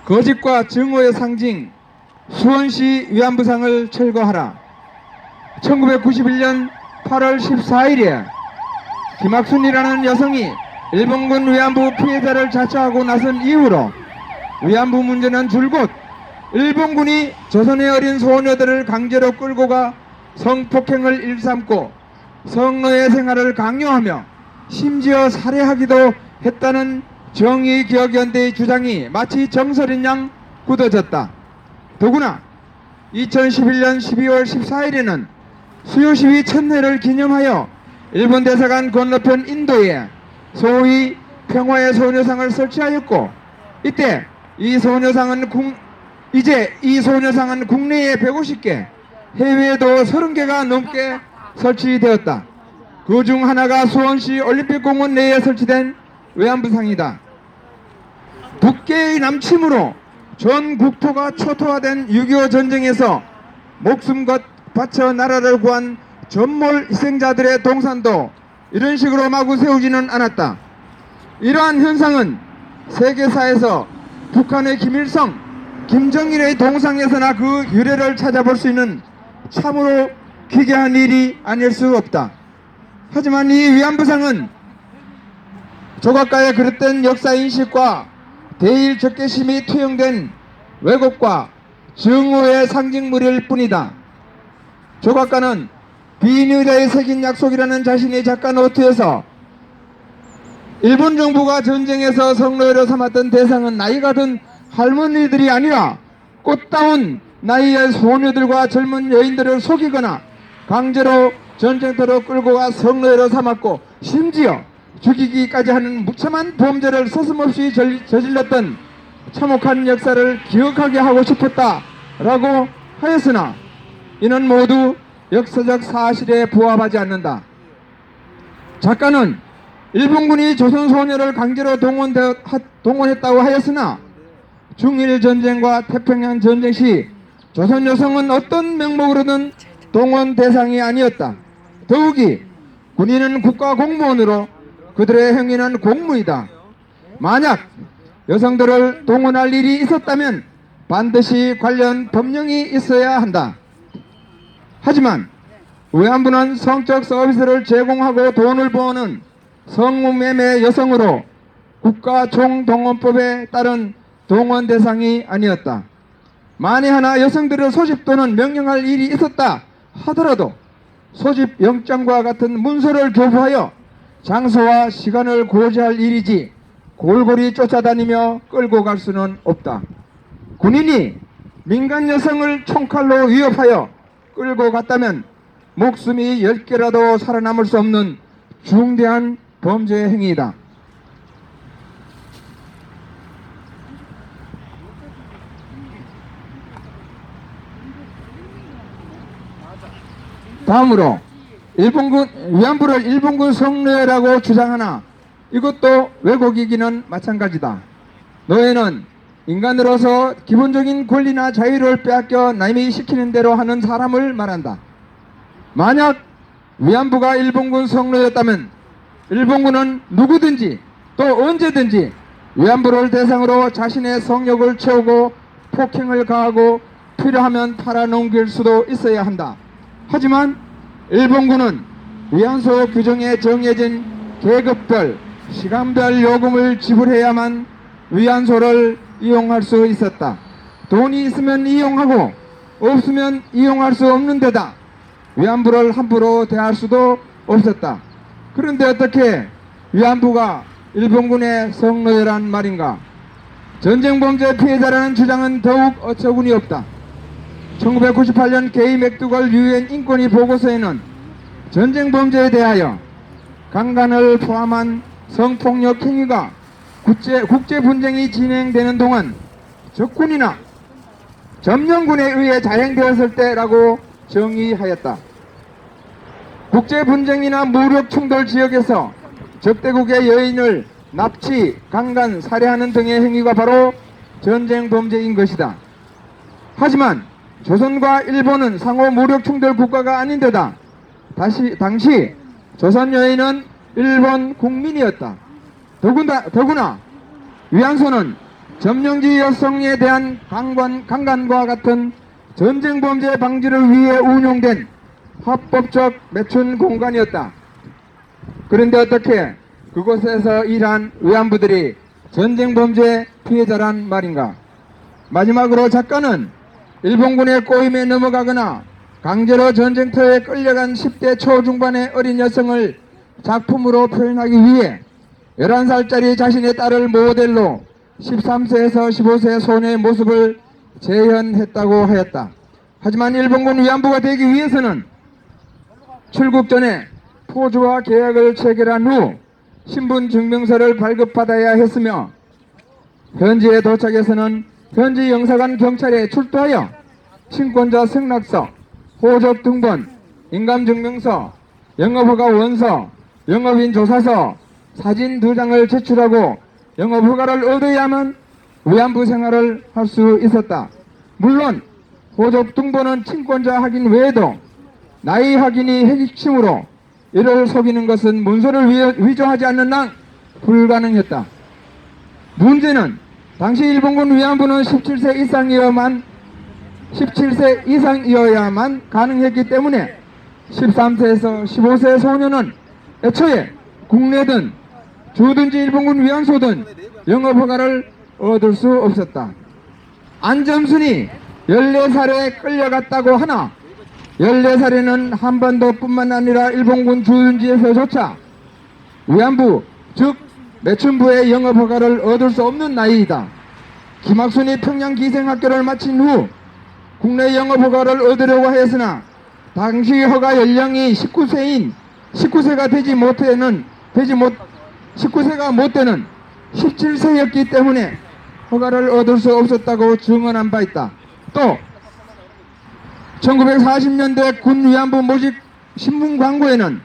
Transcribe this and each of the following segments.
거짓과 증오의 상징 수원시 위안부상을 철거하라. 1991년 8월 14일에 김학순이라는 여성이 일본군 위안부 피해자를 자처하고 나선 이후로 위안부 문제는 줄곧 일본군이 조선의 어린 소녀들을 강제로 끌고 가 성폭행을 일삼고 성노예 생활을 강요하며 심지어 살해하기도 했다는 정의기억연대의 주장이 마치 정설인 양 굳어졌다. 더구나 2011년 12월 14일에는 수요시위 천회를 기념하여 일본 대사관 건너편 인도에 소위 평화의 소녀상을 설치하였고, 이때 이 소녀상은 국내에 150개, 해외에도 30개가 넘게 설치되었다. 그 중 하나가 수원시 올림픽공원 내에 설치된 외환부상이다. 북괴의 남침으로 전 국토가 초토화된 6.25 전쟁에서 목숨 바쳐 나라를 구한 전몰 희생자들의 동산도 이런 식으로 마구 세우지는 않았다. 이러한 현상은 세계사에서 북한의 김일성, 김정일의 동상에서나 그 유래를 찾아볼 수 있는 참으로 기괴한 일이 아닐 수 없다. 하지만 이 위안부상은 조각가의 그릇된 역사인식과 대일 적개심이 투영된 왜곡과 증오의 상징물일 뿐이다. 조각가는 비인의자에 새긴 약속이라는 자신의 작가 노트에서 일본 정부가 전쟁에서 성노예로 삼았던 대상은 나이가 든 할머니들이 아니라 꽃다운 나이의 소녀들과 젊은 여인들을 속이거나 강제로 전쟁터로 끌고 가 성노예로 삼았고 심지어 죽이기까지 하는 무참한 범죄를 서슴없이 저질렀던 참혹한 역사를 기억하게 하고 싶었다라고 하였으나 이는 모두 역사적 사실에 부합하지 않는다. 작가는 일본군이 조선 소녀를 강제로 동원했다고 하였으나 중일 전쟁과 태평양 전쟁 시 조선 여성은 어떤 명목으로든 동원 대상이 아니었다. 더욱이 군인은 국가 공무원으로 그들의 행위는 공무이다. 만약 여성들을 동원할 일이 있었다면 반드시 관련 법령이 있어야 한다. 하지만 위안부는 성적 서비스를 제공하고 돈을 버는 성매매 여성으로 국가 총동원법에 따른 동원 대상이 아니었다. 만에 하나 여성들을 소집 또는 명령할 일이 있었다 하더라도 소집 영장과 같은 문서를 교부하여 장소와 시간을 고지할 일이지 골고루 쫓아다니며 끌고 갈 수는 없다. 군인이 민간 여성을 총칼로 위협하여 끌고 갔다면 목숨이 10개라도 살아남을 수 없는 중대한 범죄 행위이다. 다음으로 위안부를 일본군 성노예라고 주장하나 이것도 왜곡이기는 마찬가지다. 노예는 인간으로서 기본적인 권리나 자유를 빼앗겨 남이 시키는 대로 하는 사람을 말한다. 만약 위안부가 일본군 성노예였다면 일본군은 누구든지 또 언제든지 위안부를 대상으로 자신의 성욕을 채우고 폭행을 가하고 필요하면 팔아넘길 수도 있어야 한다. 하지만 일본군은 위안소 규정에 정해진 계급별, 시간별 요금을 지불해야만 위안소를 이용할 수 있었다. 돈이 있으면 이용하고 없으면 이용할 수 없는 데다 위안부를 함부로 대할 수도 없었다. 그런데 어떻게 위안부가 일본군의 성노예란 말인가? 전쟁범죄 피해자라는 주장은 더욱 어처구니 없다. 1998년 게이 맥두걸 유엔 인권위 보고서에는 전쟁범죄에 대하여 강간을 포함한 성폭력 행위가 국제분쟁이 진행되는 동안 적군이나 점령군에 의해 자행되었을 때라고 정의하였다. 국제분쟁이나 무력충돌 지역에서 적대국의 여인을 납치, 강간, 살해하는 등의 행위가 바로 전쟁범죄인 것이다. 하지만 조선과 일본은 상호 무력충돌 국가가 아닌데다 당시 조선 여인은 일본 국민이었다. 더구나 위안소는 점령지 여성에 대한 강간과 같은 전쟁 범죄 방지를 위해 운용된 합법적 매춘 공간이었다. 그런데 어떻게 그곳에서 일한 위안부들이 전쟁 범죄 피해자란 말인가? 마지막으로 작가는 일본군의 꼬임에 넘어가거나 강제로 전쟁터에 끌려간 10대 초중반의 어린 여성을 작품으로 표현하기 위해 11살짜리 자신의 딸을 모델로 13세에서 15세 소녀의 모습을 재현했다고 하였다. 하지만 일본군 위안부가 되기 위해서는 출국 전에 포주와 계약을 체결한 후 신분 증명서를 발급받아야 했으며 현지에 도착해서는 현지 영사관 경찰에 출두하여 친권자 승낙서, 호적 등본, 인감증명서, 영업허가 원서, 영업인 조사서, 사진 2장을 제출하고 영업허가를 얻어야만 위안부 생활을 할 수 있었다. 물론 호적 등본은 친권자 확인 외에도 나이 확인이 핵심으로 이를 속이는 것은 문서를 위조하지 않는 한 불가능했다. 문제는 당시 일본군 위안부는 17세 이상이어야만 가능했기 때문에 13세에서 15세 소녀는 애초에 국내든 주든지 일본군 위안소든 영업허가를 얻을 수 없었다. 안점순이 14살에 끌려갔다고 하나 14살에는 한반도뿐만 아니라 일본군 주둔지에서조차 위안부 즉 매춘부의 영업허가를 얻을 수 없는 나이이다. 김학순이 평양기생학교를 마친 후 국내 영업허가를 얻으려고 하였으나 당시 허가 연령이 19세가 못 되는 17세였기 때문에 허가를 얻을 수 없었다고 증언한 바 있다. 또 1940년대 군 위안부 모집 신문 광고에는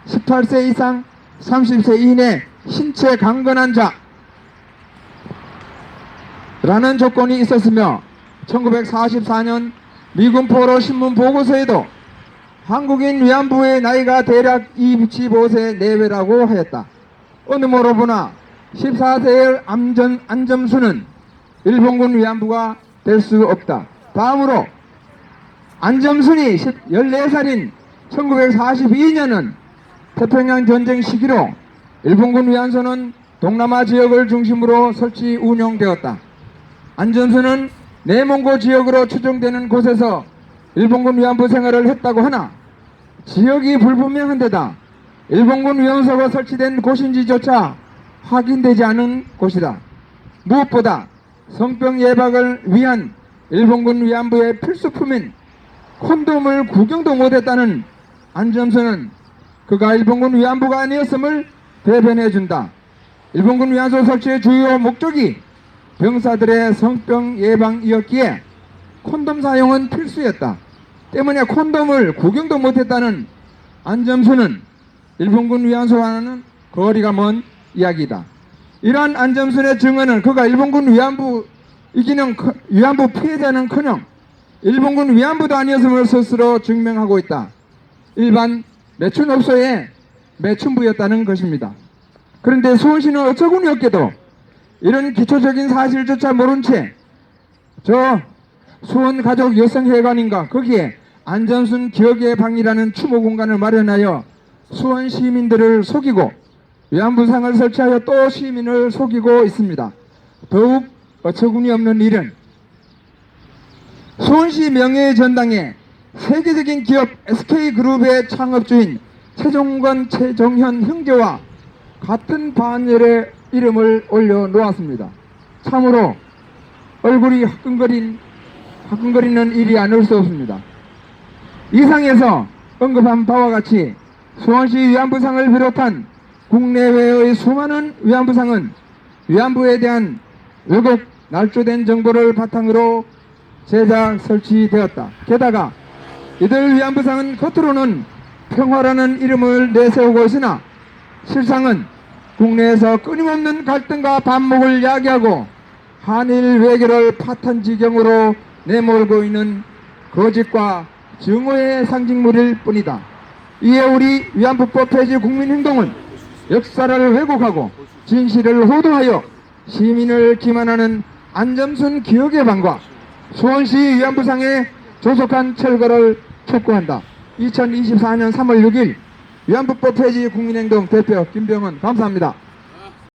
18세 이상 30세 이내 신체 강건한 자라는 조건이 있었으며 1944년 미군 포로 신문 보고서에도 한국인 위안부의 나이가 대략 25세 내외라고 하였다. 어느 모로 보나 14세의 안점수는 일본군 위안부가 될 수 없다. 다음으로 안점순이 14살인 1942년은 태평양 전쟁 시기로 일본군 위안소는 동남아 지역을 중심으로 설치 운영되었다. 안점순은 내몽고 지역으로 추정되는 곳에서 일본군 위안부 생활을 했다고 하나 지역이 불분명한 데다 일본군 위안소가 설치된 곳인지조차 확인되지 않은 곳이다. 무엇보다 성병 예방을 위한 일본군 위안부의 필수품인 콘돔을 구경도 못했다는 안점수는 그가 일본군 위안부가 아니었음을 대변해준다. 일본군 위안소 설치의 주요 목적이 병사들의 성병 예방이었기에 콘돔 사용은 필수였다. 때문에 콘돔을 구경도 못했다는 안점수는 일본군 위안소와는 거리가 먼 이야기다. 이러한 안점순의 증언은 그가 일본군 위안부 피해자는커녕 일본군 위안부도 아니었음을 스스로 증명하고 있다. 일반 매춘업소의 매춘부였다는 것입니다. 그런데 수원시는 어처구니 없게도 이런 기초적인 사실조차 모른 채 저 수원가족 여성회관인가 거기에 안점순 기억의 방이라는 추모 공간을 마련하여 수원 시민들을 속이고 위안부상을 설치하여 또 시민을 속이고 있습니다. 더욱 어처구니 없는 일은 수원시 명예의 전당에 세계적인 기업 SK그룹의 창업주인 최정현 형제와 같은 반열에 이름을 올려놓았습니다. 참으로 얼굴이 화끈거리는 일이 아닐 수 없습니다. 이상에서 언급한 바와 같이 수원시 위안부상을 비롯한 국내외의 수많은 위안부상은 위안부에 대한 왜곡 날조된 정보를 바탕으로 제작 설치되었다. 게다가 이들 위안부상은 겉으로는 평화라는 이름을 내세우고 있으나 실상은 국내에서 끊임없는 갈등과 반목을 야기하고 한일 외교를 파탄지경으로 내몰고 있는 거짓과 증오의 상징물일 뿐이다. 이에 우리 위안부법 폐지 국민행동은 역사를 왜곡하고 진실을 호도하여 시민을 기만하는 안점순 기억의 방과 수원시 위안부상의 조속한 철거를 촉구한다. 2024년 3월 6일 위안부법 폐지 국민행동 대표 김병헌 감사합니다.